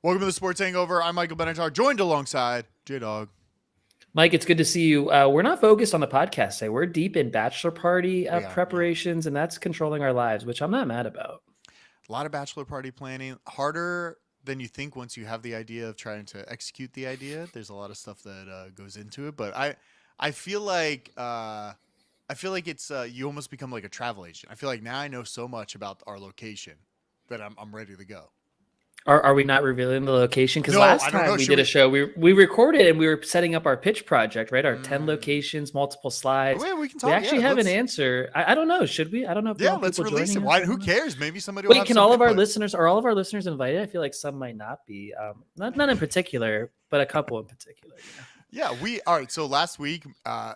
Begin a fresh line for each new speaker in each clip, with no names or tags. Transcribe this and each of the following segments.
Welcome to the Sports Hangover. I'm Michael Benatar, joined alongside J-Dog.
Mike, it's good to see you. We're not focused on the podcast today. We're deep in bachelor party preparations, and that's controlling our lives, which I'm not mad about.
A lot of bachelor party planning. Harder than you think once you have the idea of trying to execute the idea. There's a lot of stuff that goes into it, but I feel like it's you almost become like a travel agent. I feel like now I know so much about our location that I'm ready to go.
Are we not revealing the location? Because
No,
last time we did a show, we recorded and we were setting up our pitch project, right? Our 10 locations, multiple slides.
Oh, yeah, we can talk.
We actually have an answer. I don't know. Should we? I don't know. If
let's release it. Why? Who cares? Maybe somebody.
Wait, can all of our listeners? Are all of our listeners invited? I feel like some might not be. Not in particular, but a couple in particular.
Yeah, all right. So last week,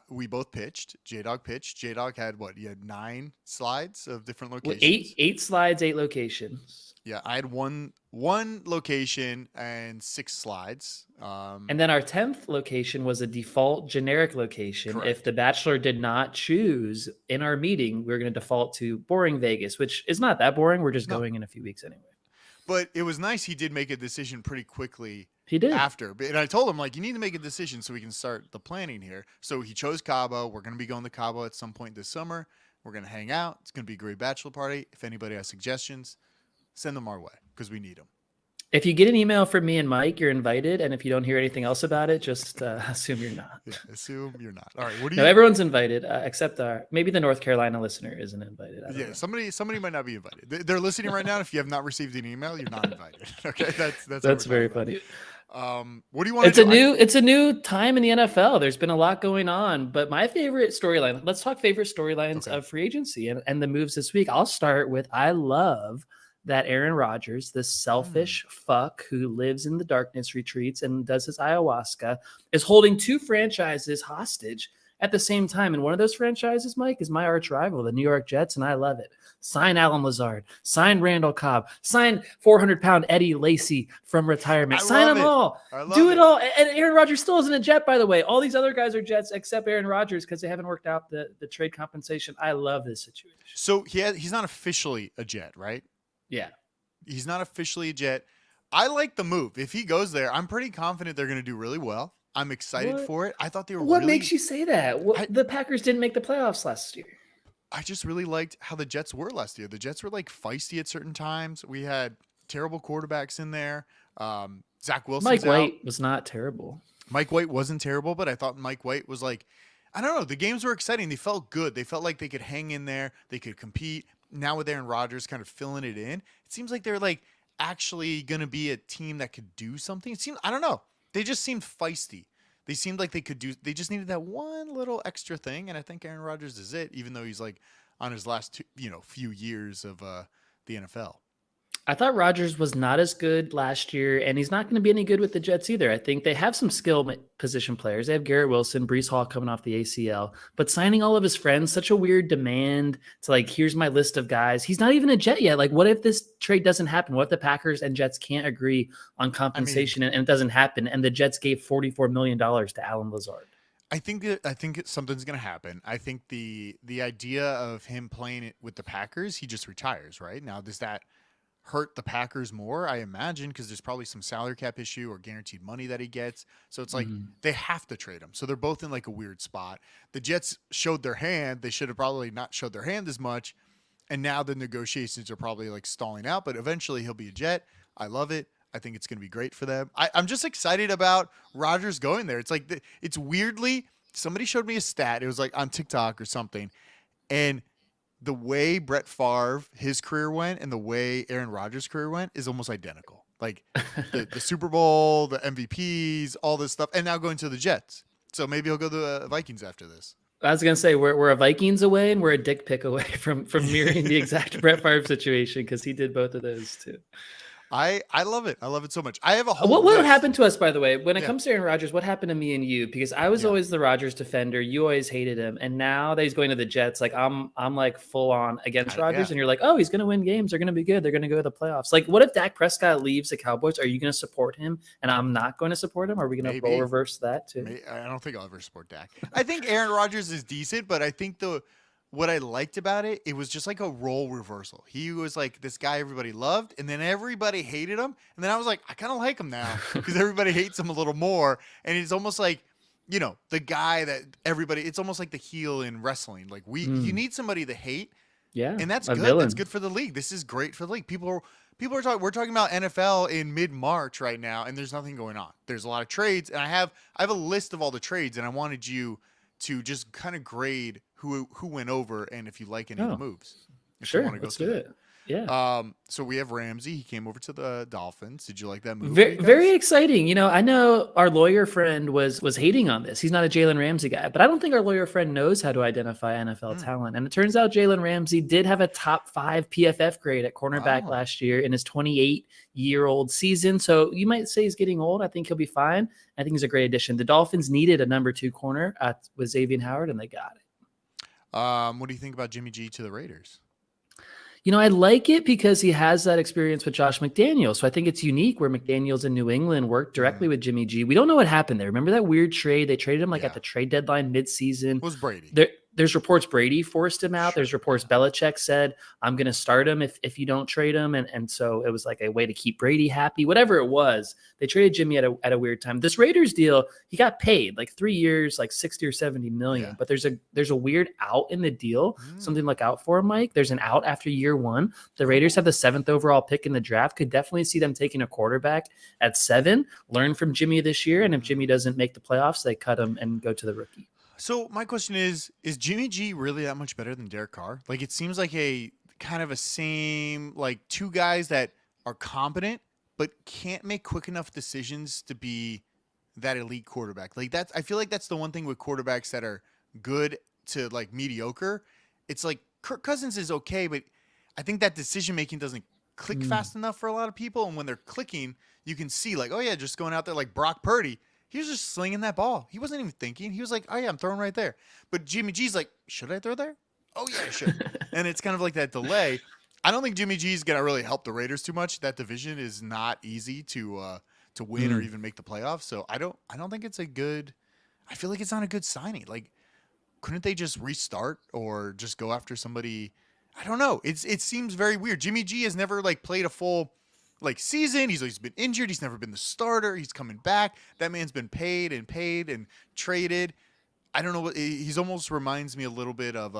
we both pitched. J-Dog pitched. J-Dog had what? You had 9 slides of different locations.
Well, eight slides, 8 locations.
Yeah, I had one location and 6 slides.
And then our 10th location was a default generic location.
Correct.
If the Bachelor did not choose in our meeting, we were going to default to boring Vegas, which is not that boring. We're just going in a few weeks anyway.
But it was nice. He did make a decision pretty quickly.
He did.
After. And I told him, like, you need to make a decision so we can start the planning here. So he chose Cabo. We're going to be going to Cabo at some point this summer. We're going to hang out. It's going to be a great bachelor party. If anybody has suggestions, send them our way because we need them.
If you get an email from me and Mike, you're invited. And if you don't hear anything else about it, just assume you're not.
Yeah, assume you're not. All right. What do
you? No, everyone's invited except maybe the North Carolina listener isn't invited. I don't know.
Somebody might not be invited. They're listening right now. If you have not received an email, you're not invited. Okay,
that's very funny.
What do you want to
do? It's a new time in the NFL. There's been a lot going on, but my favorite storyline. Let's talk favorite storylines of free agency and the moves this week. I'll start with I love that Aaron Rodgers, this selfish fuck who lives in the darkness retreats and does his ayahuasca, is holding 2 franchises hostage at the same time. And one of those franchises, Mike, is my arch rival, the New York Jets, and I love it. Sign Alan Lazard, sign Randall Cobb, sign 400-pound Eddie Lacy from retirement. Sign them all. Do it all. And Aaron Rodgers still isn't a Jet, by the way. All these other guys are Jets except Aaron Rodgers because they haven't worked out the trade compensation. I love this situation.
So he's not officially a Jet, right?
Yeah.
He's not officially a Jet. I like the move. If he goes there, I'm pretty confident they're going to do really well. I'm excited for it. I thought they were
What makes you say that? The Packers didn't make the playoffs last year.
I just really liked how the Jets were last year. The Jets were like feisty at certain times. We had terrible quarterbacks in there. Zach Wilson.
Mike White was not terrible.
Mike White wasn't terrible, but I thought Mike White was like, I don't know. The games were exciting. They felt good. They felt like they could hang in there. They could compete. Now with Aaron Rodgers kind of filling it in, it seems like they're like actually going to be a team that could do something. I don't know. They just seemed feisty. They seemed like they just needed that one little extra thing. And I think Aaron Rodgers is it, even though he's like on his last few years of the NFL.
I thought Rodgers was not as good last year, and he's not going to be any good with the Jets either. I think they have some skill position players. They have Garrett Wilson, Breece Hall coming off the ACL, but signing all of his friends, such a weird demand to like, here's my list of guys. He's not even a Jet yet. Like, what if this trade doesn't happen? What if the Packers and Jets can't agree on compensation and it doesn't happen, and the Jets gave $44 million to Alan Lazard?
I think something's going to happen. I think the idea of him playing it with the Packers, he just retires, right? Now, does that hurt the Packers more? I imagine, because there's probably some salary cap issue or guaranteed money that he gets. So it's like they have to trade him. So they're both in like a weird spot. The Jets showed their hand. They should have probably not showed their hand as much. And now the negotiations are probably like stalling out, but eventually he'll be a Jet. I love it. I think it's going to be great for them. I'm just excited about Rodgers going there. It's like, it's weirdly, somebody showed me a stat. It was like on TikTok or something. And the way Brett Favre, his career went, and the way Aaron Rodgers' career went is almost identical. Like the Super Bowl, the MVPs, all this stuff, and now going to the Jets. So maybe he'll go to the Vikings after this.
I was going to say, we're a Vikings away, and we're a dick pic away from mirroring the exact Brett Favre situation, because he did both of those too.
I love it. I love it so much. I have a whole
What happened to us, by the way, when it comes to Aaron Rodgers? What happened to me and you? Because I was always the Rodgers defender. You always hated him. And now that he's going to the Jets, like I'm like full on against Rodgers. And you're like, oh, he's going to win games. They're going to be good. They're going to go to the playoffs. Like, what if Dak Prescott leaves the Cowboys? Are you going to support him? And I'm not going to support him? Are we going to role reverse that too?
I don't think I'll ever support Dak. I think Aaron Rodgers is decent, but I think the what I liked about it, it was just like a role reversal. He was like this guy everybody loved, and then everybody hated him. And then I was like, I kind of like him now because everybody hates him a little more. And it's almost like, the guy that everybody, it's almost like the heel in wrestling. Like you need somebody to hate.
Yeah.
And that's
a
good.
villain.
That's good for the league. This is great for the league. People are talking, we're talking about NFL in mid-March right now, and there's nothing going on. There's a lot of trades, and I have a list of all the trades, and I wanted you to just kind of grade who went over and if you like any of the moves.
Sure, let's do it. Yeah.
So we have Ramsey. He came over to the Dolphins. Did you like that move?
Very exciting. I know our lawyer friend was hating on this. He's not a Jalen Ramsey guy, but I don't think our lawyer friend knows how to identify NFL talent. And it turns out Jalen Ramsey did have a top 5 PFF grade at cornerback last year in his 28-year-old season. So you might say he's getting old. I think he'll be fine. I think he's a great addition. The Dolphins needed a number 2 corner with Xavier Howard, and they got it.
What do you think about Jimmy G to the Raiders?
I like it because he has that experience with Josh McDaniels. So I think it's unique where McDaniels in New England worked directly with Jimmy G. We don't know what happened there. Remember that weird trade? They traded him at the trade deadline mid-season.
It was Brady.
There's reports Brady forced him out. Sure. There's reports Belichick said, I'm going to start him if you don't trade him. And so it was like a way to keep Brady happy. Whatever it was, they traded Jimmy at a weird time. This Raiders deal, he got paid like 3 years, like 60 or 70 million. Yeah. But there's a weird out in the deal, something to look out for, Mike. There's an out after year 1. The Raiders have the 7th overall pick in the draft. Could definitely see them taking a quarterback at 7, learn from Jimmy this year. And if Jimmy doesn't make the playoffs, they cut him and go to the rookie.
So my question is Jimmy G really that much better than Derek Carr? Like, it seems like a kind of a same, like 2 guys that are competent but can't make quick enough decisions to be that elite quarterback. Like, I feel like that's the one thing with quarterbacks that are good to like mediocre. It's like Kirk Cousins is okay, but I think that decision making doesn't click fast enough for a lot of people. And when they're clicking, you can see like, oh yeah, just going out there like Brock Purdy. He was just slinging that ball. He wasn't even thinking. He was like, oh, yeah, I'm throwing right there. But Jimmy G's like, should I throw there? Oh, yeah, I should. And it's kind of like that delay. I don't think Jimmy G's going to really help the Raiders too much. That division is not easy to win or even make the playoffs. So I don't think it's a good – I feel like it's not a good signing. Like, couldn't they just restart or just go after somebody? I don't know. It seems very weird. Jimmy G has never, like, played a full – season. He's been injured. He's never been the starter. He's coming back. That man's been paid and traded. I don't know what he's almost reminds me a little bit of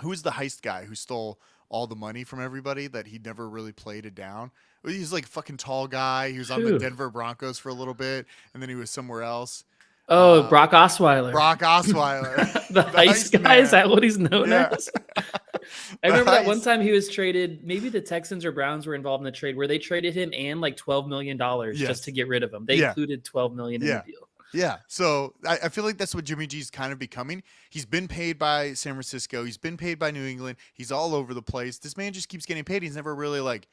who is the heist guy who stole all the money from everybody that he never really played it down. He's like a fucking tall guy. He was on the Denver Broncos for a little bit and then he was somewhere else.
Oh, Brock Osweiler.
The
heist guy, is that what he's known as? I remember that one time he was traded, maybe the Texans or Browns were involved in the trade where they traded him and like $12 million just to get rid of him. They included $12 million in the deal.
Yeah. So I feel like that's what Jimmy G's kind of becoming. He's been paid by San Francisco. He's been paid by New England. He's all over the place. This man just keeps getting paid. He's never really like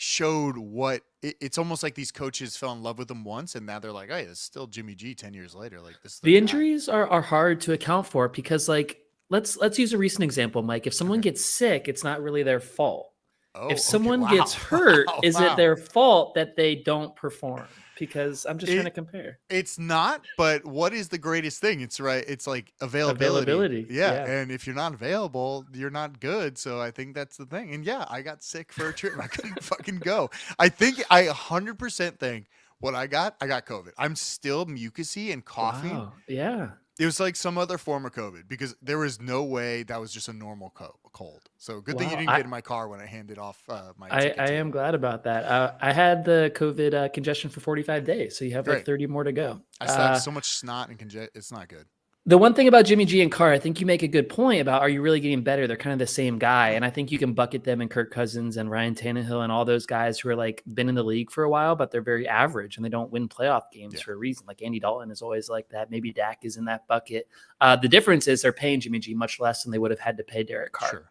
showed what it's almost like these coaches fell in love with him once and now they're like, hey, it's still Jimmy G 10 years later. Like this.
The injuries are hard to account for because like, let's use a recent example, Mike. If someone gets sick, it's not really their fault. If someone gets hurt, is it their fault that they don't perform? Because I'm just trying to compare.
It's not, but what is the greatest thing? It's right. It's like availability. Yeah. And if you're not available, you're not good. So I think that's the thing. And yeah, I got sick for a trip. I couldn't fucking go. I 100% think what I got COVID. I'm still mucusy and coughing.
Wow. Yeah.
It was like some other form of COVID because there was no way that was just a normal cold. So good thing you didn't get in my car when I handed off my ticket.
I am glad about that. I had the COVID congestion for 45 days. So you have like 30 more to go.
I still have so much snot and congestion. It's not good.
The one thing about Jimmy G and Carr, I think you make a good point about, are you really getting better? They're kind of the same guy. And I think you can bucket them in Kirk Cousins and Ryan Tannehill and all those guys who are like been in the league for a while, but they're very average and they don't win playoff games for a reason. Like Andy Dalton is always like that. Maybe Dak is in that bucket. The difference is they're paying Jimmy G much less than they would have had to pay Derek Carr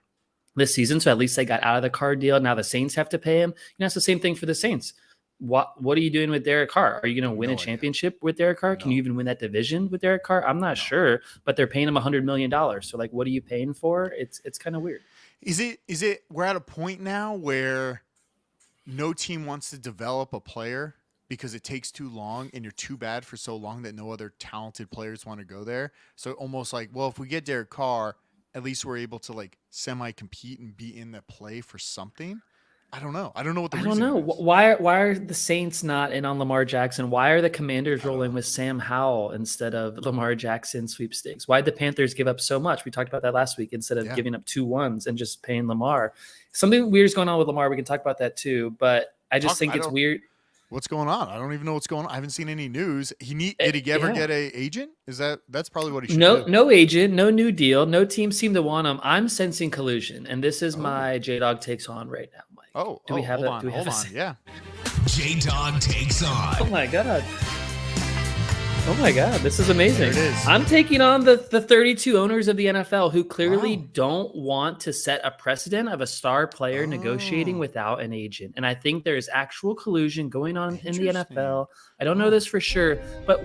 this season. So at least they got out of the Carr deal. Now the Saints have to pay him. It's the same thing for the Saints. What are you doing with Derek Carr? Are you going to win a championship with Derek Carr? Can you even win that division with Derek Carr? I'm not sure, but they're paying him $100 million. So like, what are you paying for? It's kind of weird.
Is it, we're at a point now where no team wants to develop a player because it takes too long and you're too bad for so long that no other talented players want to go there. So almost like, well, if we get Derek Carr, at least were able to like semi-compete and be in the play for something. I don't know. I don't know what the reason is.
Why are the Saints not in on Lamar Jackson? Why are the Commanders rolling with Sam Howell instead of Lamar Jackson sweepstakes? Why did the Panthers give up so much? We talked about that last week instead of giving up 2 1s and just paying Lamar. Something weird is going on with Lamar. We can talk about that too, but I just think it's weird.
What's going on? I don't even know what's going on. I haven't seen any news. Did he ever get an agent? That's probably what he should do.
No agent, no new deal. No team seem to want him. I'm sensing collusion, and this is my J-Dog takes on right now, Mike. Do we have
hold on. Yeah.
J-Dog takes on.
Oh my god. Oh my god, this is amazing.
There it is.
I'm taking on the 32 owners of the NFL who clearly don't want to set a precedent of a star player negotiating without an agent. And I think there's actual collusion going on in the NFL. I don't know this for sure, but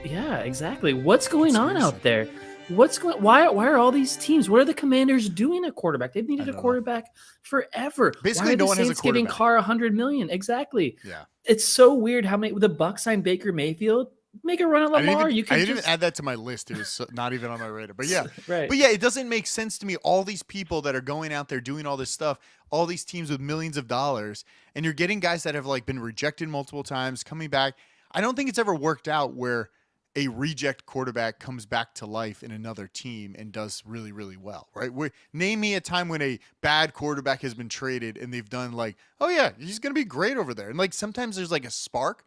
yeah, exactly. What's going on out there? Why are all these teams? What are the Commanders doing at quarterback? They've needed a quarterback forever.
Basically, no one has a quarterback.
Giving Carr $100 million. Exactly.
Yeah.
It's so weird how many the Bucs signed Baker Mayfield. Make a run at Lamar.
I didn't even add that to my list. It was not even on my radar. But yeah,
right.
But yeah, it doesn't make sense to me. All these people that are going out there doing all this stuff, all these teams with millions of dollars, and you're getting guys that have like been rejected multiple times, coming back. I don't think it's ever worked out where a reject quarterback comes back to life in another team and does really, really well, right? Name me a time when a bad quarterback has been traded and they've done like, oh yeah, he's going to be great over there. And like sometimes there's like a spark,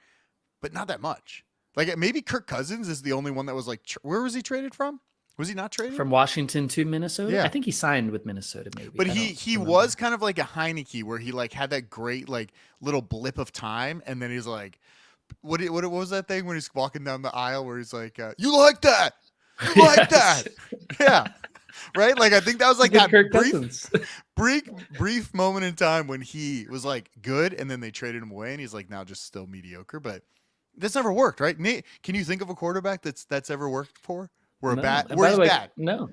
but not that much. Like maybe Kirk Cousins is the only one that was like, where was he traded from? Was he not traded?
From Washington to Minnesota?
Yeah.
I think he signed with Minnesota maybe.
But he was kind of like a Heineke where he like had that great like little blip of time. And then he's like, what was that thing when he's walking down the aisle where he's like, you like that? You like that? Yeah. Right? Like I think that was like that brief moment in time when he was like good and then they traded him away and he's like now just still mediocre. But that's never worked, right? Nate, can you think of a quarterback that's ever worked for? Where he's bad?
No.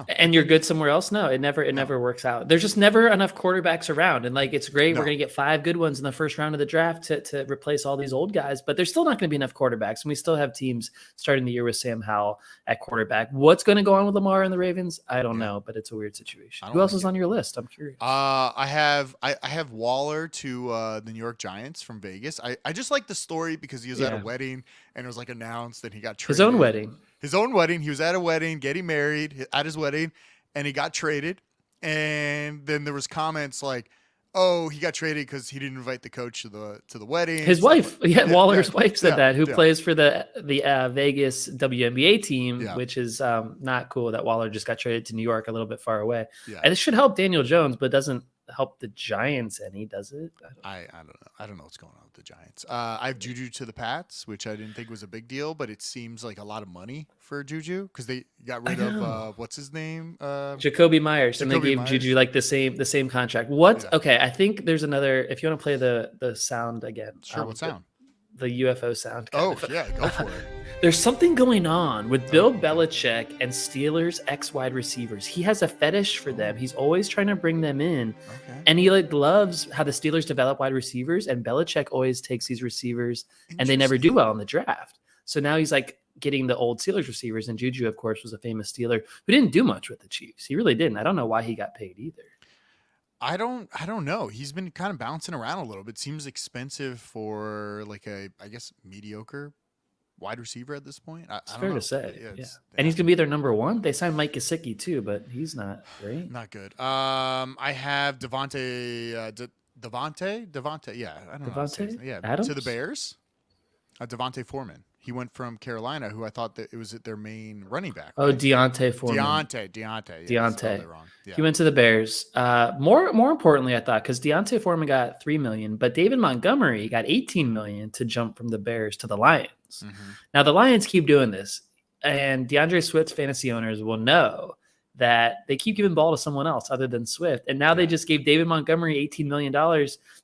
And you're good somewhere else? No, it never works out. There's just never enough quarterbacks around. And like, it's great. We're going to get 5 good ones in the first round of the draft to replace all these old guys, but there's still not going to be enough quarterbacks. And we still have teams starting the year with Sam Howell at quarterback. What's going to go on with Lamar and the Ravens? I don't know, but it's a weird situation. Who else is on your list? I'm curious.
I have Waller to the New York Giants from Vegas. I just like the story because he was at a wedding and it was like announced that he got traded. His own wedding. He was at a wedding, getting married at his wedding, and he got traded. And then there was comments like, "Oh, he got traded because he didn't invite the coach to the wedding."
His wife, Waller's wife said that. Who plays for the Vegas WNBA team, which is not cool. That Waller just got traded to New York, a little bit far away. Yeah. And it should help Daniel Jones, but doesn't help the Giants any, does it?
I don't know. I don't know what's going on with the Giants. I have Juju to the Pats, which I didn't think was a big deal, but it seems like a lot of money for Juju because they got rid of what's his name,
Jacoby Myers, and they gave Juju like the same contract. What? Yeah. Okay, I think there's another. If you want to play the sound again,
sure. What sound?
The UFO sound.
Oh, yeah, go for it.
There's something going on with Bill Belichick and Steelers ex-wide receivers. He has a fetish for them. He's always trying to bring them in. Okay. And he like loves how the Steelers develop wide receivers, and Belichick always takes these receivers and they never do well in the draft. So now he's like getting the old Steelers receivers, and Juju, of course, was a famous Steeler who didn't do much with the Chiefs. He really didn't. I don't know why he got paid either.
I don't know. He's been kind of bouncing around a little bit. Seems expensive for like a, I guess, mediocre wide receiver at this point.
It's fair to say. Yeah. And he's going to be their number 1. They signed Mike Gesicki too, but he's not great.
Not good. I have Devontae. Yeah. I don't know. Yeah.
Adams?
To the Bears. Devontae Foreman. He went from Carolina, who I thought that it was their main running back.
Right? Oh, Deontay Foreman.
Deontay.
Deontay.
Wrong. Yeah.
He went to the Bears. More importantly, I thought, because Deontay Foreman got $3 million, but David Montgomery got $18 million to jump from the Bears to the Lions. Mm-hmm. Now the Lions keep doing this, and DeAndre Swift's fantasy owners will know that they keep giving ball to someone else other than Swift. And now they just gave David Montgomery $18 million.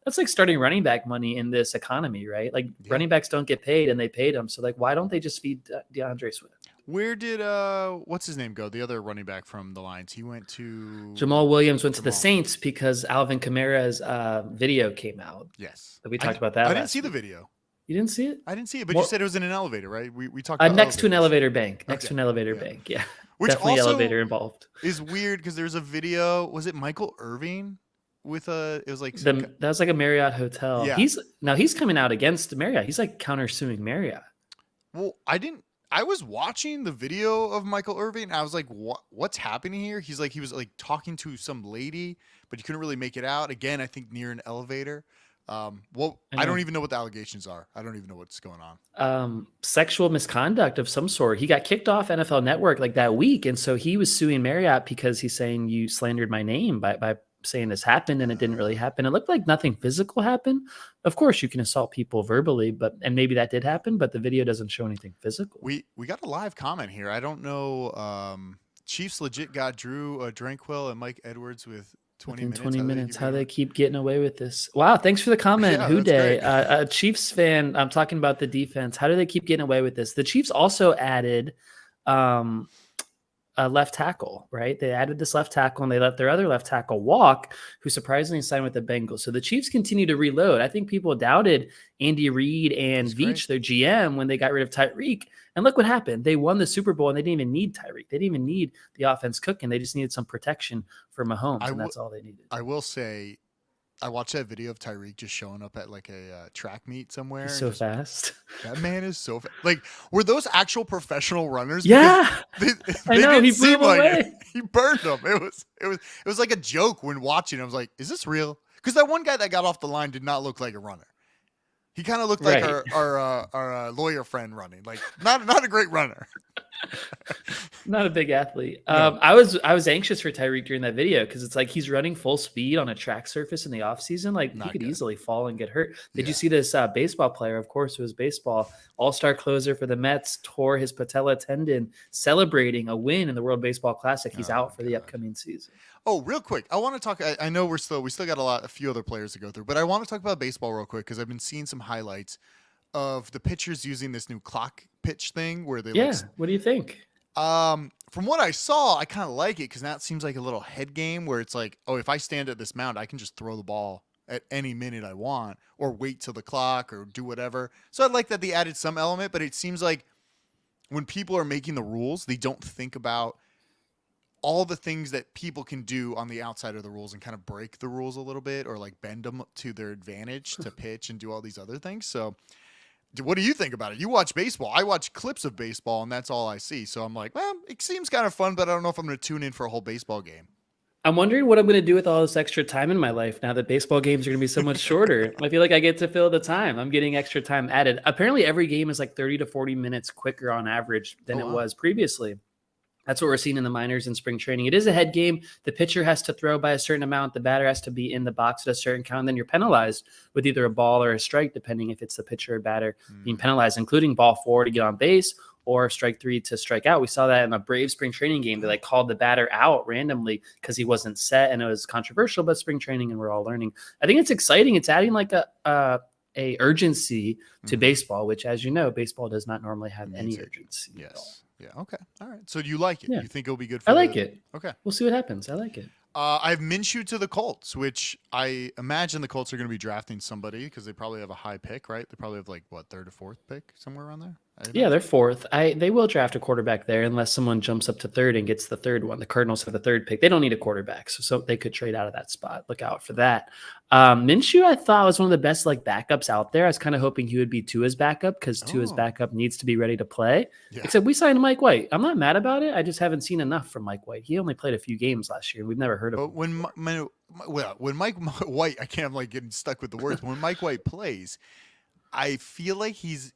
That's like starting running back money in this economy, right? Like running backs don't get paid and they paid them. So like, why don't they just feed DeAndre Swift?
Where did, what's his name go? The other running back from the Lions. He went to...
Jamal Williams went to the Saints because Alvin Kamara's video came out.
Yes.
We talked about that.
I didn't see the video.
You didn't see it?
I didn't see it, but you said it was in an elevator, right? We talked about
next to an
elevators.
elevator bank. Next
Okay.
to an elevator
Yeah.
bank. Yeah.
Which
Definitely
also
elevator involved.
is weird because there's a video. Was it Michael Irving with a? It was like
That was like a Marriott hotel.
Yeah.
He's coming out against Marriott. He's like countersuing Marriott.
Well, I was watching the video of Michael Irving. I was like, what's happening here? He was like talking to some lady, but you couldn't really make it out. Again, I think near an elevator. I don't even know what the allegations are. I don't even know what's going on.
Sexual misconduct of some sort. He got kicked off NFL Network like that week. And so he was suing Marriott because he's saying you slandered my name by saying this happened and it didn't really happen. It looked like nothing physical happened. Of course, you can assault people verbally, and maybe that did happen, but the video doesn't show anything physical.
We got a live comment here. I don't know. Chiefs legit got Drew Dranquil and Mike Edwards with 20 minutes.
How they keep getting away with this. Wow. Thanks for the comment.
Yeah,
Who Day,
that's
a Chiefs fan. I'm talking about the defense. How do they keep getting away with this? The Chiefs also added a left tackle, right? They added this left tackle and they let their other left tackle walk, who surprisingly signed with the Bengals. So the Chiefs continue to reload. I think people doubted Andy Reid and Veach, their GM, when they got rid of Tyreek. And look what happened. They won the Super Bowl and they didn't even need Tyreek. They didn't even need the offense cooking. They just needed some protection for Mahomes, and that's all they needed.
I will say, I watched that video of Tyreek just showing up at like a track meet somewhere.
He's so fast.
That man is so fast. Like, were those actual professional runners?
Yeah,
they
I know. He blew
seem like
away.
it. He burned them. It was like a joke when watching. I was like, is this real? Because that one guy that got off the line did not look like a runner. He kind of looked like our lawyer friend running. Like, not a great runner.
Not a big athlete.
No.
I was anxious for Tyreek during that video because it's like he's running full speed on a track surface in the offseason. Like he could easily fall and get hurt. Did you see this baseball player? Of course, it was baseball. All-star closer for the Mets tore his patella tendon celebrating a win in the World Baseball Classic. He's out for the upcoming season.
Oh, real quick. I want to talk. I know we still got a few other players to go through, but I want to talk about baseball real quick because I've been seeing some highlights of the pitchers using this new clock pitch thing where they
what do you think?
From what I saw, I kind of like it because now it seems like a little head game where it's like, oh, if I stand at this mound, I can just throw the ball at any minute I want or wait till the clock or do whatever. So I like that they added some element, but it seems like when people are making the rules, they don't think about all the things that people can do on the outside of the rules and kind of break the rules a little bit or like bend them to their advantage to pitch and do all these other things. So what do you think about it? You watch baseball. I watch clips of baseball, and that's all I see. So I'm like, well, it seems kind of fun, but I don't know if I'm going to tune in for a whole baseball game.
I'm wondering what I'm going to do with all this extra time in my life now that baseball games are going to be so much shorter. I feel like I get to fill the time. I'm getting extra time added. Apparently, every game is like 30 to 40 minutes quicker on average than it was previously. That's what we're seeing in the minors and spring training. It is a head game. The pitcher has to throw by a certain amount. The batter has to be in the box at a certain count. And then you're penalized with either a ball or a strike, depending if it's the pitcher or batter being penalized, including ball 4 to get on base or strike 3 to strike out. We saw that in a Braves spring training game. They called the batter out randomly because he wasn't set, and it was controversial, but spring training, and we're all learning. I think it's exciting. It's adding like a urgency to baseball, which, as you know, baseball does not normally have any urgency.
Yes. Yeah. Okay. All right. So do you like it?
Yeah.
You think it'll be good for
I like it.
Okay.
We'll see what happens. I like it.
I have Minshew to the Colts, which I imagine the Colts are going to be drafting somebody because they probably have a high pick, right? They probably have like, what, 3rd or 4th pick, somewhere around there?
Yeah, they're 4th. They will draft a quarterback there unless someone jumps up to 3rd and gets the 3rd one. The Cardinals have the 3rd pick. They don't need a quarterback, so they could trade out of that spot. Look out for that. Minshew, I thought, was one of the best backups out there. I was kind of hoping he would be Tua's backup because Tua's backup needs to be ready to play. Yeah. Except we signed Mike White. I'm not mad about it. I just haven't seen enough from Mike White. He only played a few games last year. We've never heard of him.
When Mike White, I can't getting stuck with the words. When Mike White plays, I feel like he's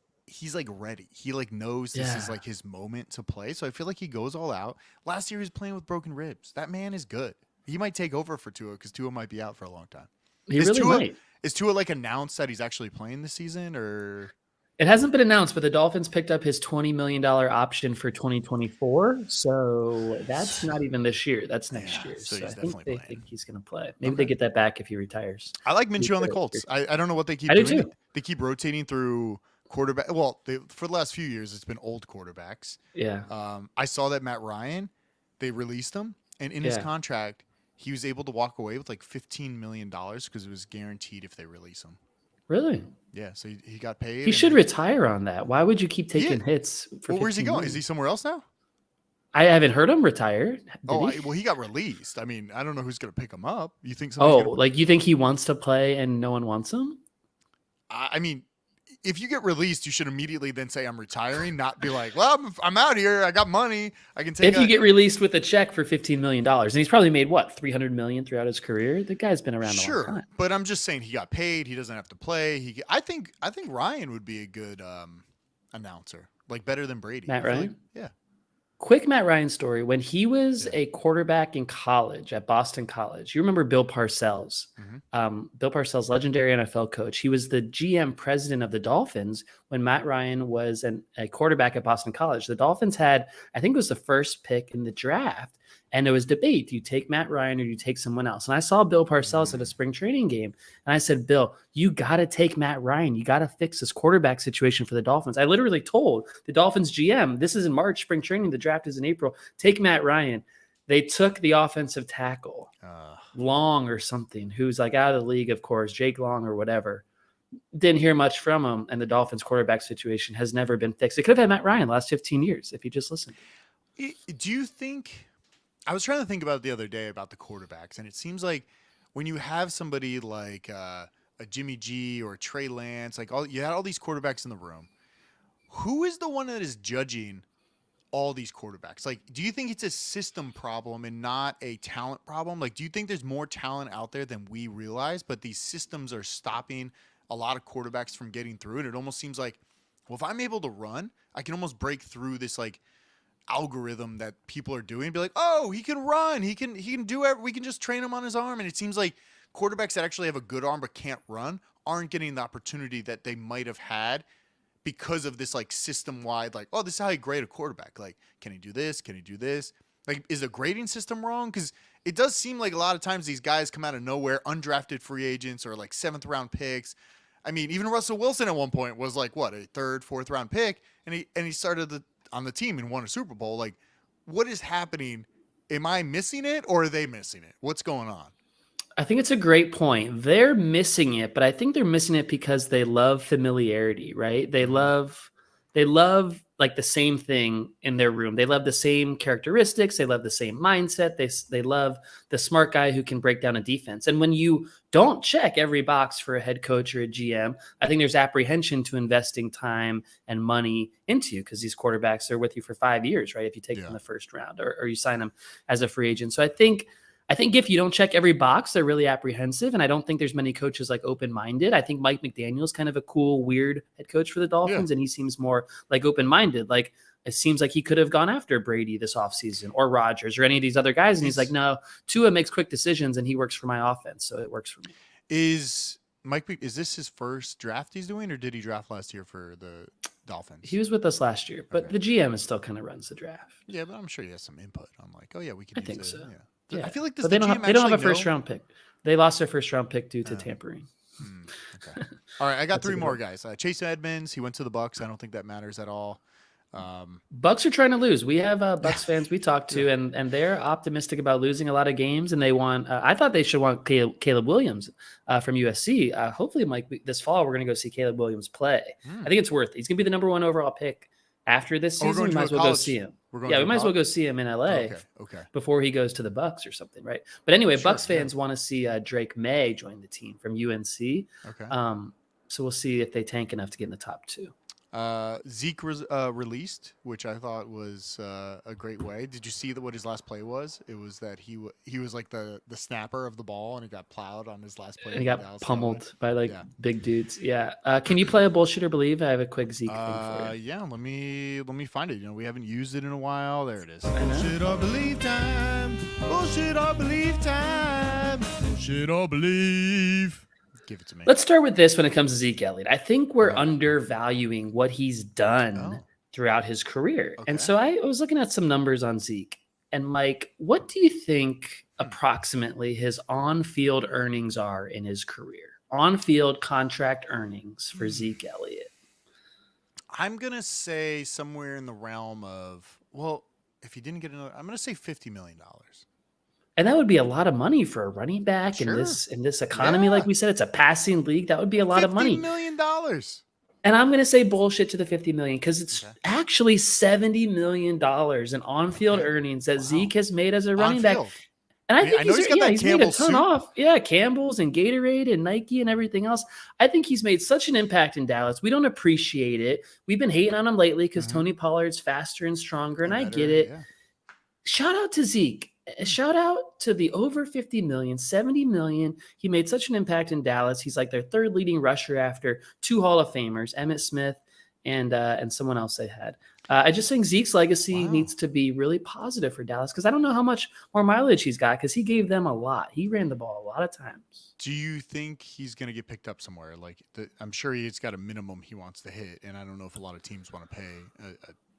ready. He knows this is his moment to play. So I feel like he goes all out. Last year he was playing with broken ribs. That man is good. He might take over for Tua because Tua might be out for a long time.
He really might.
Is Tua announced that he's actually playing this season, or? It
hasn't been announced, but the Dolphins picked up his $20 million option for 2024. So that's not even this year. That's next year.
So
I think they think he's going to play. Maybe they get that back if he retires.
I like Minshew on the Colts. I don't know what they keep
doing.
Do too. They keep rotating through quarterback. Well, for the last few years, it's been old quarterbacks.
Yeah.
I saw that Matt Ryan, they released him, and in his contract, he was able to walk away with $15 million because it was guaranteed if they release him.
Really?
Yeah, so he got paid.
He should retire on that. Why would you keep taking hits for
Well, where's he
15
going?
million?
Is he somewhere else now?
I haven't heard him retire. Did he?
Well, he got released. I mean, I don't know who's going to pick him up. You think
Oh,
somebody's
like you think he wants to play and no one wants him?
I mean, if you get released, you should immediately then say I'm retiring, not be like, well, I'm out here. I got money. I can take.
If you get released with a check for $15 million, and he's probably made what, $300 million throughout his career. The guy's been around a long time.
But I'm just saying he got paid. He doesn't have to play. I think Ryan would be a good announcer, like better than Brady.
Matt Ryan.
Like, yeah.
Quick Matt Ryan story. When he was a quarterback in college at Boston College, you remember Bill Parcells?
Mm-hmm.
Bill Parcells, legendary NFL coach. He was the GM president of the Dolphins when Matt Ryan was a quarterback at Boston College. The Dolphins had, I think it was the first pick in the draft. And there was debate. Do you take Matt Ryan or do you take someone else? And I saw Bill Parcells at a spring training game. And I said, Bill, you got to take Matt Ryan. You got to fix this quarterback situation for the Dolphins. I literally told the Dolphins GM, this is in March, spring training. The draft is in April. Take Matt Ryan. They took the offensive tackle, Long or something, who's like out of the league, of course, Jake Long or whatever. Didn't hear much from him. And the Dolphins quarterback situation has never been fixed. It could have had Matt Ryan the last 15 years if he just listened.
Do you think... I was trying to think about it the other day about the quarterbacks, and it seems like when you have somebody like a Jimmy G or Trey Lance, like you had all these quarterbacks in the room, who is the one that is judging all these quarterbacks? Like, do you think it's a system problem and not a talent problem? Like, do you think there's more talent out there than we realize, but these systems are stopping a lot of quarterbacks from getting through it? It almost seems like, well, if I'm able to run, I can almost break through this like algorithm that people are doing, be like, oh, he can run, he can do it, we can just train him on his arm. And it seems like quarterbacks that actually have a good arm but can't run aren't getting the opportunity that they might have had because of this like system wide, like, oh, this is how you grade a quarterback. Like, can he do this? Can he do this? Like, is the grading system wrong? Because it does seem like a lot of times these guys come out of nowhere, undrafted free agents or like 7th round picks. I mean, even Russell Wilson at one point was like what, a 3rd, 4th round pick, and he started on the team and won a Super Bowl. Like, what is happening? Am I missing it or are they missing it? What's going on?
I think it's a great point. They're missing it, but I think they're missing it because they love familiarity, right? They love like the same thing in their room. They love the same characteristics. They love the same mindset. They love the smart guy who can break down a defense. And when you don't check every box for a head coach or a GM, I think there's apprehension to investing time and money into you because these quarterbacks are with you for 5 years, right? If you take them in the first round or you sign them as a free agent. So I think if you don't check every box, they're really apprehensive. And I don't think there's many coaches like open-minded. I think Mike McDaniel's kind of a cool, weird head coach for the Dolphins. And he seems more like open-minded. Like it seems like he could have gone after Brady this offseason or Rodgers or any of these other guys. And he's like, no, Tua makes quick decisions and he works for my offense. So it works for me.
Is this his first draft he's doing or did he draft last year for the Dolphins?
He was with us last year, but the GM is still kind of runs the draft.
Yeah, but I'm sure he has some input on like, oh yeah, we can
I
use
think
it.
so.
Yeah.
Yeah.
I feel like
they don't have a first round pick. They lost their first round pick due to tampering.
Okay. All right, I got 3 more guys. Chase Edmonds, he went to the Bucs. I don't think that matters at all.
Bucs are trying to lose. We have Bucs fans we talked to, and they're optimistic about losing a lot of games. And they want. I thought they should want Caleb Williams from USC. Hopefully, Mike, this fall we're going to go see Caleb Williams play. I think it's worth it. He's going to be the number 1 overall pick after this season. We might as well go see him. We might as well go see him in LA before he goes to the Bucs or something, right? But anyway, Bucs fans want to see Drake May join the team from UNC. Okay. So we'll see if they tank enough to get in the top 2.
Zeke was released, which I thought was a great way. Did you see what his last play was? It was that he was like the snapper of the ball, and he got plowed on his last play.
And he got pummeled by big dudes. Yeah. Can you play a bullshit or believe? I have a quick Zeke thing for you.
Yeah. Let me find it. You know, we haven't used it in a while. There it is.
Bullshit or believe time. Bullshit or believe time. Bullshit or believe.
Give it to me.
Let's start with this when it comes to Zeke Elliott. I think we're undervaluing what he's done throughout his career. Okay. And so I was looking at some numbers on Zeke. And Mike, what do you think approximately his on-field earnings are in his career? On-field contract earnings for Zeke Elliott.
I'm going to say somewhere in the realm of, well, if he didn't get another, I'm going to say $50 million.
And that would be a lot of money for a running back in
Sure.
this economy. Like we said, it's a passing league. That would be a lot of money.
$50 million.
And I'm going to say bullshit to the 50 million because it's actually $70 million in on-field earnings that Zeke has made as a running back. And I think he's made a ton off. Yeah, Campbell's and Gatorade and Nike and everything else. I think he's made such an impact in Dallas. We don't appreciate it. We've been hating on him lately because Tony Pollard's faster and stronger, and I get it. Yeah. Shout out to Zeke. Shout out to the over 50 million, 70 million. He made such an impact in Dallas. He's like their third leading rusher after 2 Hall of Famers, Emmitt Smith and someone else they had. I just think Zeke's legacy needs to be really positive for Dallas because I don't know how much more mileage he's got because he gave them a lot. He ran the ball a lot of times.
Do you think he's going to get picked up somewhere? Like I'm sure he's got a minimum he wants to hit, and I don't know if a lot of teams want to pay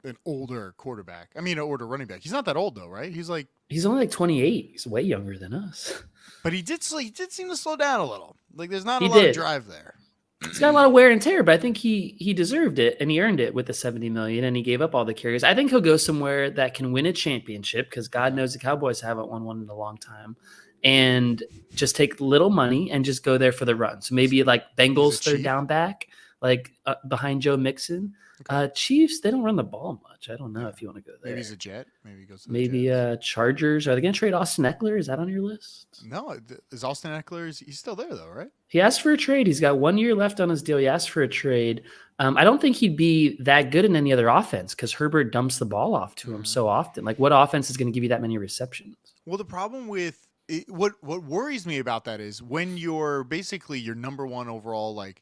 an older quarterback. I mean, an older running back. He's not that old though, right? He's
only like 28. He's way younger than us.
But he did seem to slow down a little. Like there's not a lot of drive there.
He's got a lot of wear and tear, but I think he deserved it and he earned it with the 70 million and he gave up all the carries. I think he'll go somewhere that can win a championship because God knows the Cowboys haven't won one in a long time. And just take little money and just go there for the run. So maybe like Bengals third down back, like behind Joe Mixon. Okay. Chiefs, they don't run the ball much. I don't know if you want to go there.
Maybe he's a Jet. Maybe he goes to
the Chargers. Are they going to trade Austin Eckler? Is that on your list?
No. Is Austin Eckler, he's still there though, right?
He asked for a trade. He's got 1 year left on his deal. He asked for a trade. I don't think he'd be that good in any other offense because Herbert dumps the ball off to him so often. Like what offense is going to give you that many receptions?
Well, the problem with what worries me about that is when you're basically your number one overall, like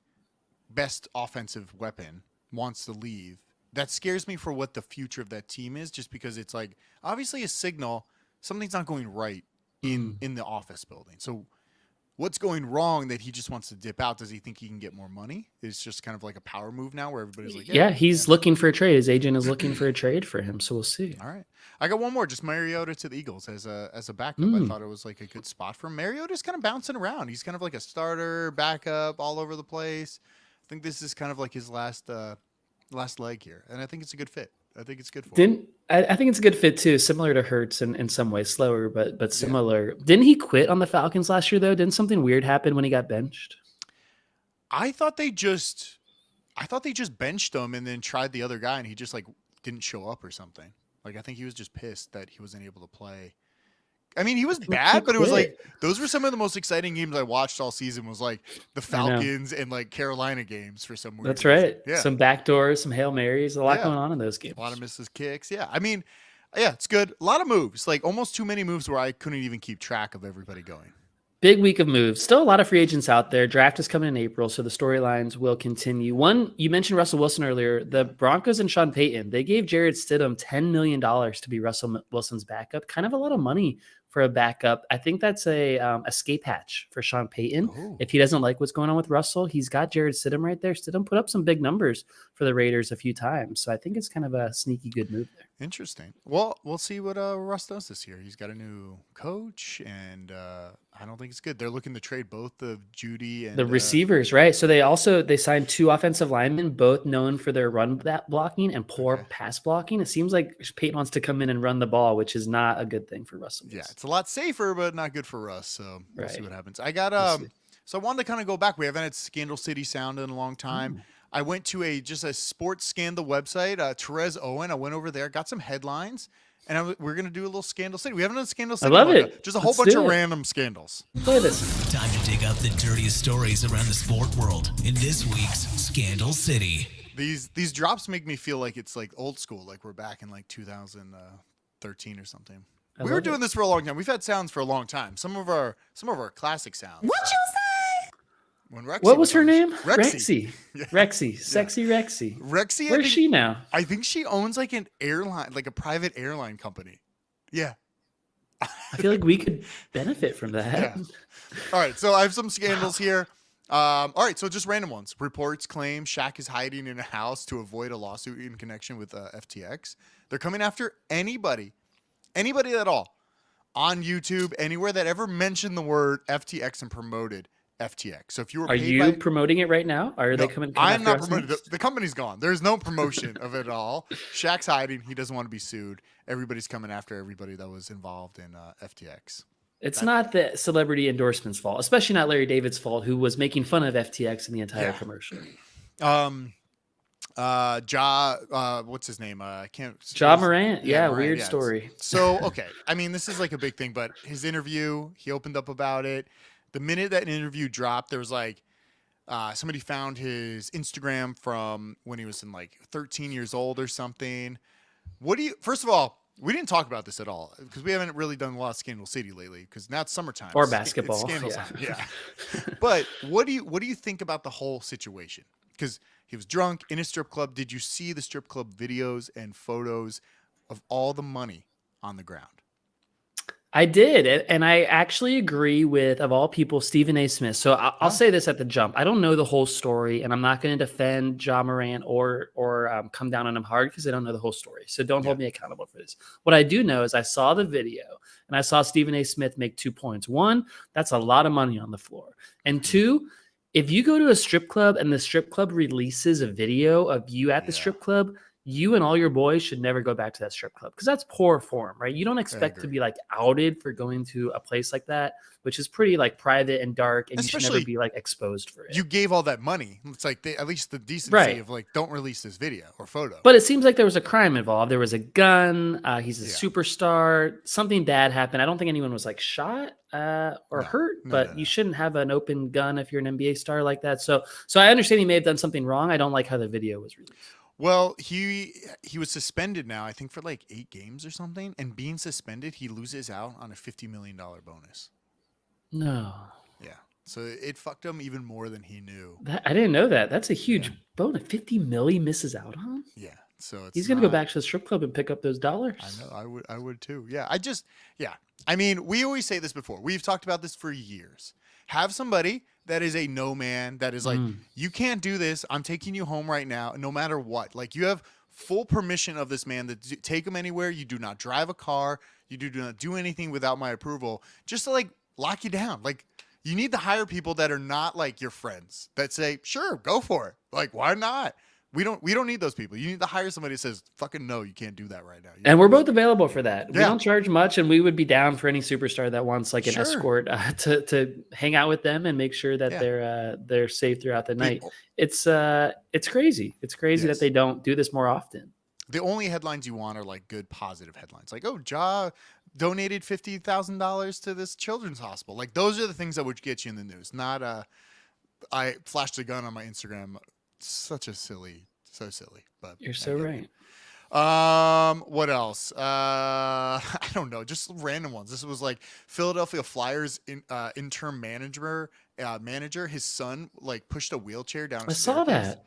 best offensive weapon wants to leave. That scares me for what the future of that team is, just because it's like obviously a signal something's not going right in the office building. So what's going wrong that he just wants to dip out? Does he think he can get more money? It's just kind of like a power move now where everybody's like,
yeah, he's looking for a trade. His agent is looking for a trade for him. So we'll see.
All right. I got one more, just Mariota to the Eagles as a backup. I thought it was like a good spot for him. Mariota's kind of bouncing around. He's kind of like a starter, backup, all over the place. I think this is kind of like his last leg here, and I think it's a good fit. I think it's good for him.
I think it's a good fit too, similar to Hurts in some ways, slower but similar. Yeah. Didn't he quit on the Falcons last year though? Didn't something weird happen when he got benched?
I thought they just benched him and then tried the other guy, and he just like didn't show up or something. Like I think he was just pissed that he wasn't able to play. I mean, he was bad, but it was like those were some of the most exciting games I watched all season. Was like the Falcons and like Carolina games for some reason.
That's right. Yeah. Some backdoors, some Hail Marys, a lot going on in those games.
A lot of misses kicks. Yeah. I mean, yeah, it's good. A lot of moves, like almost too many moves where I couldn't even keep track of everybody going.
Big week of moves. Still a lot of free agents out there. Draft is coming in April, so the storylines will continue. One, you mentioned Russell Wilson earlier. The Broncos and Sean Payton, they gave Jarrett Stidham $10 million to be Russell Wilson's backup. Kind of a lot of money for a backup. I think that's a escape hatch for Sean Payton. Ooh. If he doesn't like what's going on with Russell, he's got Jarrett Stidham right there. Stidham put up some big numbers for the Raiders a few times, so I think it's kind of a sneaky good move there.
Interesting. Well, we'll see what Russ does this year. He's got a new coach, and I don't think it's good. They're looking to trade both of Judy and
the receivers, right? So they signed 2 offensive linemen, both known for their run blocking and poor pass blocking. It seems like Peyton wants to come in and run the ball, which is not a good thing for Russell.
Yeah, it's a lot safer, but not good for Russ. So we'll see what happens. I got so I wanted to kind of go back. We haven't had Scandal City sound in a long time. I went to a sports scandal website, Therese Owen. I went over there, got some headlines, and we're going to do a little Scandal City. We haven't done Scandal City.
I love it.
Just a whole bunch of random scandals.
Play this.
Time to dig up the dirtiest stories around the sport world in this week's Scandal City.
These drops make me feel like it's like old school, like we're back in like 2013 or something. We were doing this for a long time. We've had sounds for a long time. Some of our classic sounds.
What you say?
What was her name?
Rexy.
Yeah. Rexy. Sexy Rexy.
Rexy.
Where's she now?
I think she owns like an airline, like a private airline company. Yeah.
I feel like we could benefit from that.
Yeah. All right. So I have some scandals here. All right. So just random ones. Reports claim Shaq is hiding in a house to avoid a lawsuit in connection with FTX. They're coming after anybody at all on YouTube, anywhere that ever mentioned the word FTX and promoted FTX. So if you were
promoting it right now? Or are they coming?
I'm not promoting it. The company's gone. There's no promotion of it at all. Shaq's hiding. He doesn't want to be sued. Everybody's coming after everybody that was involved in FTX.
It's not the celebrity endorsement's fault, especially not Larry David's fault, who was making fun of FTX in the entire commercial.
What's his name? I can't.
Ja Morant.
Morant,
weird story.
So, okay. I mean, this is like a big thing, but his interview, he opened up about it. The minute that interview dropped, there was like, somebody found his Instagram from when he was in like 13 years old or something. First of all, we didn't talk about this at all because we haven't really done a lot of Scandal City lately because now it's summertime.
Or basketball.
It's Scandal time. Yeah. But what do you think about the whole situation? Because he was drunk in a strip club. Did you see the strip club videos and photos of all the money on the ground?
I did. And I actually agree with, of all people, Stephen A. Smith. So I'll say this at the jump. I don't know the whole story, and I'm not going to defend Ja Morant or come down on him hard because I don't know the whole story. So don't hold me accountable for this. What I do know is I saw the video, and I saw Stephen A. Smith make 2 points. One, that's a lot of money on the floor. And two, if you go to a strip club and the strip club releases a video of you at the strip club, you and all your boys should never go back to that strip club because that's poor form, right? You don't expect to be like outed for going to a place like that, which is pretty like private and dark, and you should never be like exposed for it.
You gave all that money. It's like at least the decency of like, don't release this video or photo.
But it seems like there was a crime involved. There was a gun. He's a superstar. Something bad happened. I don't think anyone was like shot or hurt, but you shouldn't have an open gun if you're an NBA star like that. So I understand he may have done something wrong. I don't like how the video was released.
Well, he was suspended now, I think, for like 8 games or something. And being suspended, he loses out on a $50 million bonus.
No.
Yeah. So it fucked him even more than he knew.
I didn't know that. That's a huge bonus. 50 million misses out on?
Yeah. So
he's going to go back to the strip club and pick up those dollars.
I know. I would too. Yeah. I mean, we always say this before. We've talked about this for years. Have somebody that is a no man that is like, you can't do this. I'm taking you home right now, no matter what. Like, you have full permission of this man to take him anywhere. You do not drive a car. You do not do anything without my approval, just to like lock you down. Like, you need to hire people that are not like your friends that say, sure, go for it. Like, why not? We don't need those people. You need to hire somebody that says, fucking no, you can't do that right now.
And we're both available for that. We don't charge much, and we would be down for any superstar that wants like an escort to hang out with them and make sure that they're safe throughout the night. It's crazy. It's crazy that they don't do this more often.
The only headlines you want are like good, positive headlines. Like, oh, Ja donated $50,000 to this children's hospital. Like, those are the things that would get you in the news. Not I flashed a gun on my Instagram. So silly, but
you're so right.
What else? I don't know, just random ones. This was like Philadelphia Flyers interim manager, his son like pushed a wheelchair down.
I saw that.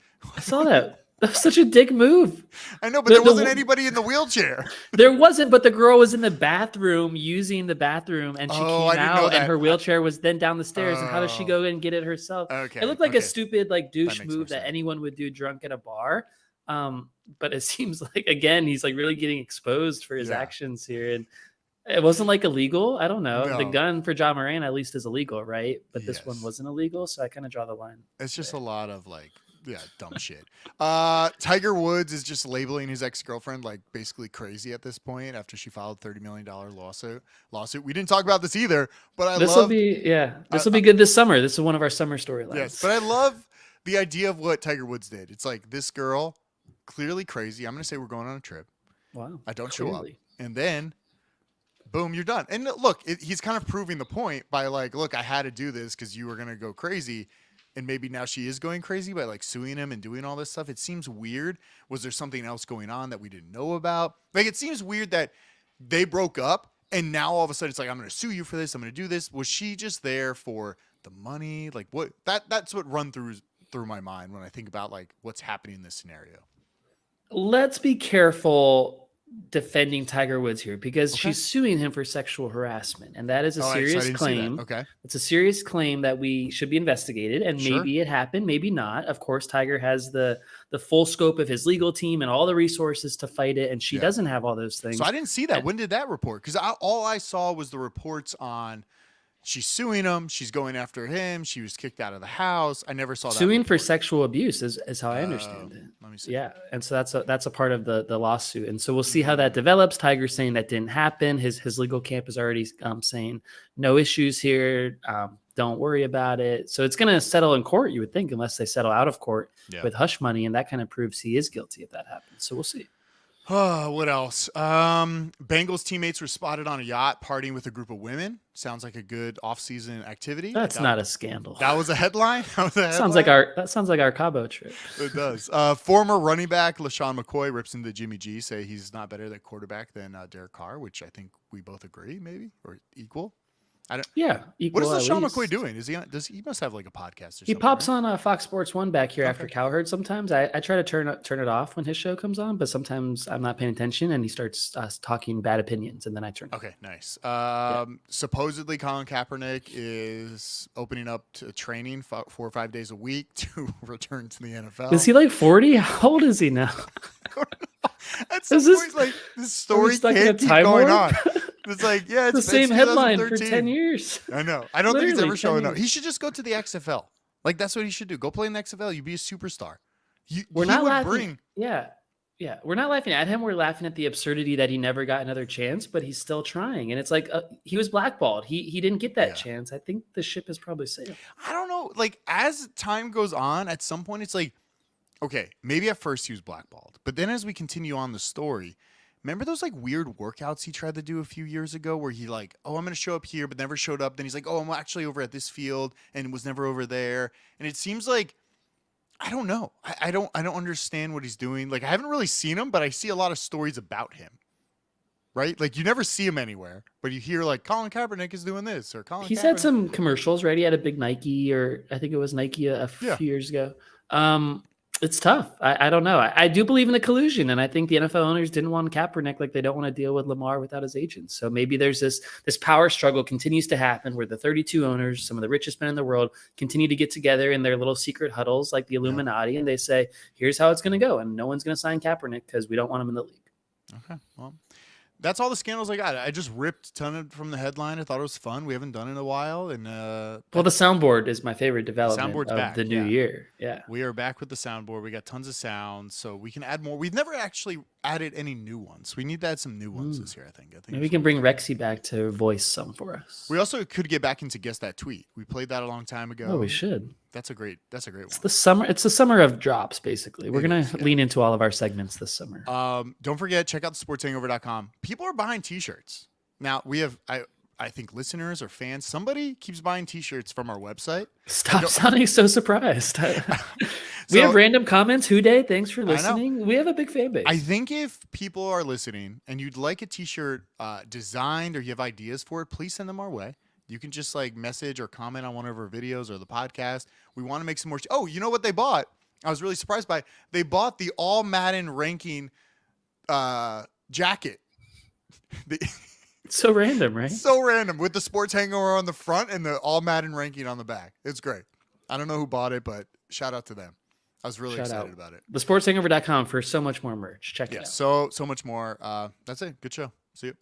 That was such a dick move.
I know, but there wasn't anybody in the wheelchair.
There wasn't, but the girl was in the bathroom using the bathroom, and she came out, and her wheelchair was then down the stairs. And how does she go and get it herself? It looked like a stupid like douche move that anyone would do drunk at a bar. But it seems like, again, he's like really getting exposed for his actions here. And it wasn't like illegal. I don't know. No. The gun for Ja Morant at least is illegal, right? But this one wasn't illegal. So I kind of draw the line.
It's just a lot of like, dumb shit. Tiger Woods is just labeling his ex-girlfriend like basically crazy at this point after she filed a $30 million lawsuit. We didn't talk about this either, but this will
be good this summer. This is one of our summer storylines.
Yes, but I love the idea of what Tiger Woods did. It's like, this girl, clearly crazy. I'm going to say we're going on a trip.
Wow.
I don't show up. And then, boom, you're done. And look, he's kind of proving the point by like, look, I had to do this because you were going to go crazy. And maybe now she is going crazy by like suing him and doing all this stuff. It seems weird. Was there something else going on that we didn't know about? Like, it seems weird that they broke up and now all of a sudden it's like, I'm going to sue you for this. I'm going to do this. Was she just there for the money? Like, what? That's what run through my mind when I think about like what's happening in this scenario.
Let's be careful defending Tiger Woods here because she's suing him for sexual harassment, and that is a serious claim. It's a serious claim that we should be investigated, and maybe it happened, maybe not. Of course, Tiger has the full scope of his legal team and all the resources to fight it, and she doesn't have all those things.
So I didn't see that. When did that report? Because all I saw was the reports on she's suing him. She's going after him. She was kicked out of the house. I never saw that.
Suing for
report.
sexual abuse is how I understand it.
Let me see.
Yeah, and so that's a part of the lawsuit, and so we'll see how that develops. Tiger's saying that didn't happen. His legal camp is already saying no issues here. Don't worry about it. So it's going to settle in court, you would think, unless they settle out of court with hush money, and that kind of proves he is guilty if that happens. So we'll see.
What else? Bengals teammates were spotted on a yacht partying with a group of women. Sounds like a good off-season activity.
That's not a scandal.
That was a headline.
That sounds like our Cabo trip.
It does. Former running back LeSean McCoy rips into Jimmy G, say he's not better at quarterback than Derek Carr, which I think we both agree, maybe, or equal. I don't.
Yeah.
What is LeSean McCoy doing? Is he on? He must have like a podcast or something?
He pops on Fox Sports 1 back here after Cowherd. Sometimes I try to turn it off when his show comes on, but sometimes I'm not paying attention and he starts talking bad opinions, and then I turn it off.
Okay, nice. Supposedly Colin Kaepernick is opening up to training 4 or 5 days a week to return to the NFL.
Is he like 40? How old is he now?
At some point, like this story can't keep going on. It's like, yeah, it's
the same headline for 10 years.
I know. I don't think he's ever showing up.
years.
He should just go to the XFL. Like, that's what he should do. Go play in the XFL. You'd be a superstar.
We're not laughing. Yeah. We're not laughing at him. We're laughing at the absurdity that he never got another chance, but he's still trying. And it's like he was blackballed. He didn't get that chance. I think the ship has probably sailed.
I don't know. Like, as time goes on, at some point, it's like, okay, maybe at first he was blackballed. But then as we continue on the story, remember those like weird workouts he tried to do a few years ago where he like, oh, I'm going to show up here, but never showed up. Then he's like, oh, I'm actually over at this field and was never over there. And it seems like, I don't know. I don't understand what he's doing. Like, I haven't really seen him, but I see a lot of stories about him. Right? Like, you never see him anywhere, but you hear like Colin Kaepernick is doing this or Colin.
He's had some commercials, right? He had a big Nike, or I think it was Nike a few years ago. It's tough. I don't know. I do believe in the collusion, and I think the NFL owners didn't want Kaepernick, like they don't want to deal with Lamar without his agents. So maybe there's this power struggle continues to happen where the 32 owners, some of the richest men in the world, continue to get together in their little secret huddles like the Illuminati, and they say, here's how it's going to go, and no one's going to sign Kaepernick because we don't want him in the league.
Okay, well, that's all the scandals I got. I just ripped a ton from the headline. I thought it was fun. We haven't done it in a while. And
well, the soundboard is my favorite development of
back.
The new year. Yeah,
we are back with the soundboard. We got tons of sounds, so we can add more. We've never actually added any new ones. We need to add some new ones this year, I think.
Maybe we can bring Rexy back to voice some for us.
We also could get back into Guess That Tweet. We played that a long time ago.
Oh, we should.
That's a great one.
It's the summer of drops, basically. We're going to lean into all of our segments this summer.
Don't forget, check out thesportshangover.com. People are buying t-shirts. Now, we have, I think, listeners or fans. Somebody keeps buying t-shirts from our website.
Stop sounding so surprised. We have random comments. Who Day, thanks for listening. We have a big fan base.
I think if people are listening and you'd like a t-shirt designed or you have ideas for it, please send them our way. You can just like message or comment on one of our videos or the podcast. We want to make some more. Oh, you know what they bought? I was really surprised by. They bought the All Madden ranking jacket.
So random, right?
So random, with the sports hangover on the front and the All Madden ranking on the back. It's great. I don't know who bought it, but shout out to them. I was really excited about it.
Thesportshangover.com for so much more merch. Check it out.
So much more. That's it. Good show. See you.